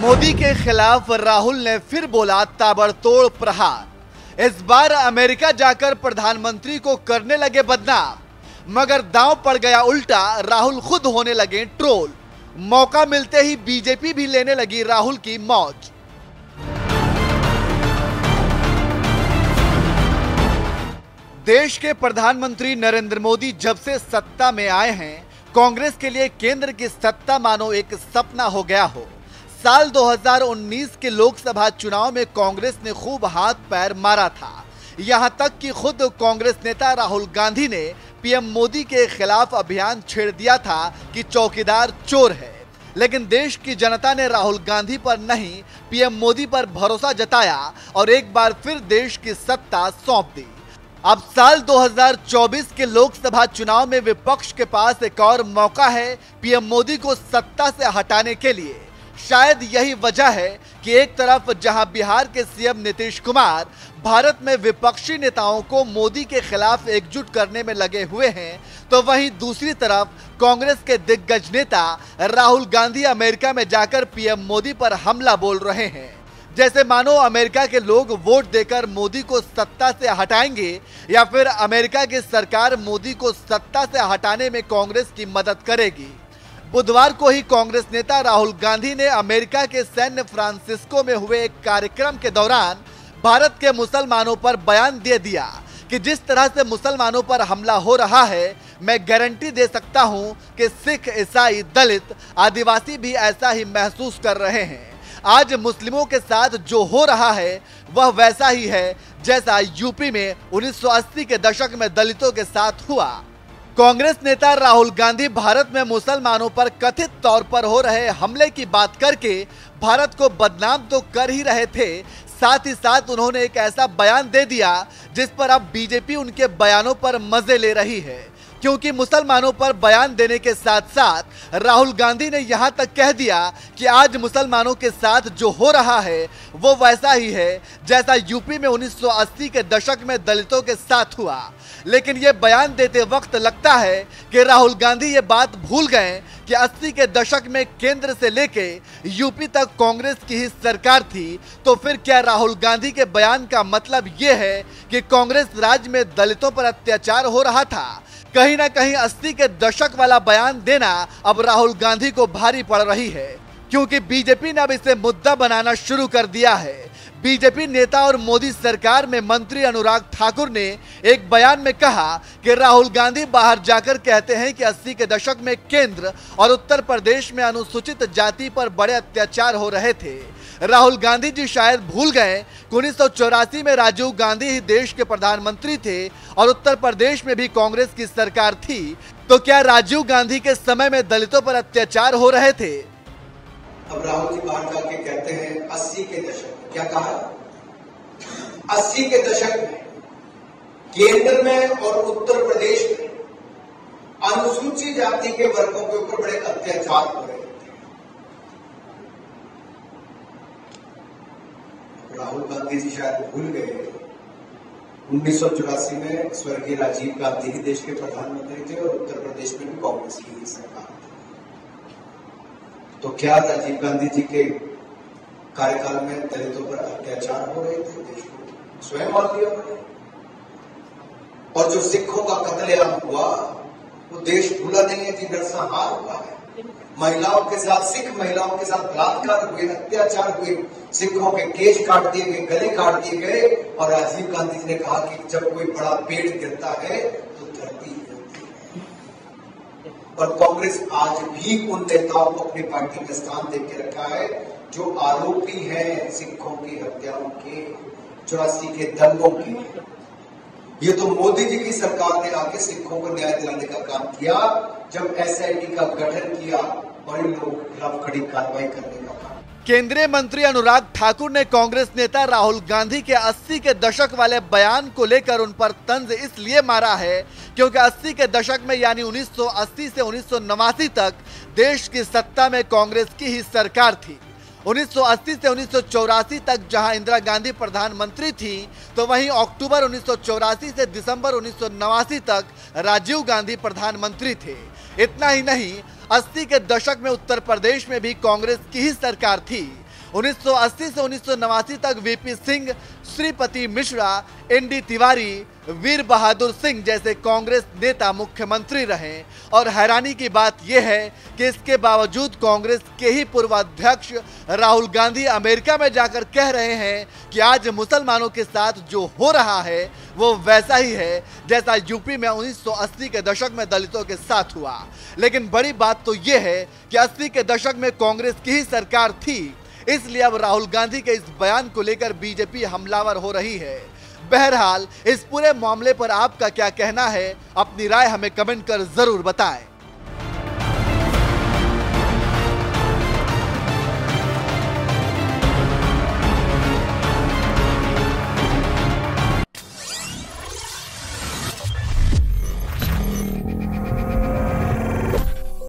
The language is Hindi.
मोदी के खिलाफ राहुल ने फिर बोला ताबड़तोड़ प्रहार। इस बार अमेरिका जाकर प्रधानमंत्री को करने लगे बदनाम, मगर दांव पड़ गया उल्टा, राहुल खुद होने लगे ट्रोल। मौका मिलते ही बीजेपी भी लेने लगी राहुल की मौज। देश के प्रधानमंत्री नरेंद्र मोदी जब से सत्ता में आए हैं, कांग्रेस के लिए केंद्र की सत्ता मानो एक सपना हो गया हो। साल 2019 के लोकसभा चुनाव में कांग्रेस ने खूब हाथ पैर मारा था, यहां तक कि खुद कांग्रेस नेता राहुल गांधी ने पीएम मोदी के खिलाफ अभियान छेड़ दिया था कि चौकीदार चोर है। लेकिन देश की जनता ने राहुल गांधी पर नहीं, पीएम मोदी पर भरोसा जताया और एक बार फिर देश की सत्ता सौंप दी। अब साल 2024 के लोकसभा चुनाव में विपक्ष के पास एक और मौका है पीएम मोदी को सत्ता से हटाने के लिए। शायद यही वजह है कि एक तरफ जहां बिहार के सीएम नीतीश कुमार भारत में विपक्षी नेताओं को मोदी के खिलाफ एकजुट करने में लगे हुए हैं, तो वहीं दूसरी तरफ कांग्रेस के दिग्गज नेता राहुल गांधी अमेरिका में जाकर पीएम मोदी पर हमला बोल रहे हैं, जैसे मानो अमेरिका के लोग वोट देकर मोदी को सत्ता से हटाएंगे या फिर अमेरिका की सरकार मोदी को सत्ता से हटाने में कांग्रेस की मदद करेगी। बुधवार को ही कांग्रेस नेता राहुल गांधी ने अमेरिका के सैन फ्रांसिस्को में हुए एक कार्यक्रम के दौरान भारत के मुसलमानों पर बयान दे दिया कि जिस तरह से मुसलमानों पर हमला हो रहा है, मैं गारंटी दे सकता हूं कि सिख, ईसाई, दलित, आदिवासी भी ऐसा ही महसूस कर रहे हैं। आज मुस्लिमों के साथ जो हो रहा है वह वैसा ही है जैसा यूपी में 1980 के दशक में दलितों के साथ हुआ। कांग्रेस नेता राहुल गांधी भारत में मुसलमानों पर कथित तौर पर हो रहे हमले की बात करके भारत को बदनाम तो कर ही रहे थे, साथ ही साथ उन्होंने एक ऐसा बयान दे दिया जिस पर अब बीजेपी उनके बयानों पर मजे ले रही है, क्योंकि मुसलमानों पर बयान देने के साथ साथ राहुल गांधी ने यहां तक कह दिया कि आज मुसलमानों के साथ जो हो रहा है वो वैसा ही है जैसा यूपी में 1980 के दशक में दलितों के साथ हुआ। लेकिन ये बयान देते वक्त लगता है कि राहुल गांधी ये बात भूल गए कि 80 के दशक में केंद्र से लेके यूपी तक कांग्रेस की ही सरकार थी। तो फिर क्या राहुल गांधी के बयान का मतलब ये है कि कांग्रेस राज्य में दलितों पर अत्याचार हो रहा था? कहीं ना कहीं 80 के दशक वाला बयान देना अब राहुल गांधी को भारी पड़ रही है, क्योंकि बीजेपी ने अब इसे मुद्दा बनाना शुरू कर दिया है। बीजेपी नेता और मोदी सरकार में मंत्री अनुराग ठाकुर ने एक बयान में कहा कि राहुल गांधी बाहर जाकर कहते हैं कि 80 के दशक में केंद्र और उत्तर प्रदेश में अनुसूचित जाति पर बड़े अत्याचार हो रहे थे। राहुल गांधी जी शायद भूल गए कि 1984 में राजीव गांधी ही देश के प्रधानमंत्री थे और उत्तर प्रदेश में भी कांग्रेस की सरकार थी। तो क्या राजीव गांधी के समय में दलितों पर अत्याचार हो रहे थे? अब राहुल जी बाहर जाके कहते हैं 80 के दशक में, क्या कहा? 80 के दशक में केंद्र में और उत्तर प्रदेश में अनुसूचित जाति के वर्गों के ऊपर बड़े अत्याचार हो रहे थे। राहुल गांधी जी शायद भूल गए 1984 में स्वर्गीय राजीव गांधी ही देश के प्रधानमंत्री थे और उत्तर प्रदेश में भी कांग्रेस की सरकार थी। तो क्या राजीव गांधी जी के कार्यकाल में दलितों पर अत्याचार हो रहे थे? देश को स्वयं और दिया हो रहे, और जो सिखों का कत्लेआम हुआ वो देश भूला नहीं है कि नरसंहार हुआ है। महिलाओं के साथ, सिख महिलाओं के साथ बलात्कार हुए, अत्याचार हुए, सिखों के केश काट दिए गए, गले काट दिए गए। और राजीव गांधी जी ने कहा कि जब कोई बड़ा पेड़ गिरता है तो धरती हिलती है। और कांग्रेस आज भी उन नेताओं को अपनी पार्टी में स्थान देके रखा है जो आरोपी हैं सिखों की हत्याओं के, 84 के दंगों के। ये तो मोदी जी की सरकार ने आके सिखों को न्याय दिलाने का काम किया जब एसआईटी का गठन किया और इन लोगों के खिलाफ कड़ी कार्रवाई करने का काम। केंद्रीय मंत्री अनुराग ठाकुर ने कांग्रेस नेता राहुल गांधी के 80 के दशक वाले बयान को लेकर उन पर तंज इसलिए मारा है क्योंकि 80 के दशक में यानी 1980 से 1989 तक देश की सत्ता में कांग्रेस की ही सरकार थी। 1980 से 1984 तक जहां इंदिरा गांधी प्रधानमंत्री थी, तो वहीं अक्टूबर 1984 से दिसंबर 1989 तक राजीव गांधी प्रधानमंत्री थे। इतना ही नहीं, 80 के दशक में उत्तर प्रदेश में भी कांग्रेस की ही सरकार थी। 1980 से 1989 तक वीपी सिंह, श्रीपति मिश्रा, एनडी तिवारी, वीर बहादुर सिंह जैसे कांग्रेस नेता मुख्यमंत्री रहे। और हैरानी की बात यह है कि इसके बावजूद कांग्रेस के ही पूर्व अध्यक्ष राहुल गांधी अमेरिका में जाकर कह रहे हैं कि आज मुसलमानों के साथ जो हो रहा है वो वैसा ही है जैसा यूपी में 1980 के दशक में दलितों के साथ हुआ। लेकिन बड़ी बात तो यह है कि 80 के दशक में कांग्रेस की ही सरकार थी, इसलिए अब राहुल गांधी के इस बयान को लेकर बीजेपी हमलावर हो रही है। बहरहाल इस पूरे मामले पर आपका क्या कहना है, अपनी राय हमें कमेंट कर जरूर बताएं।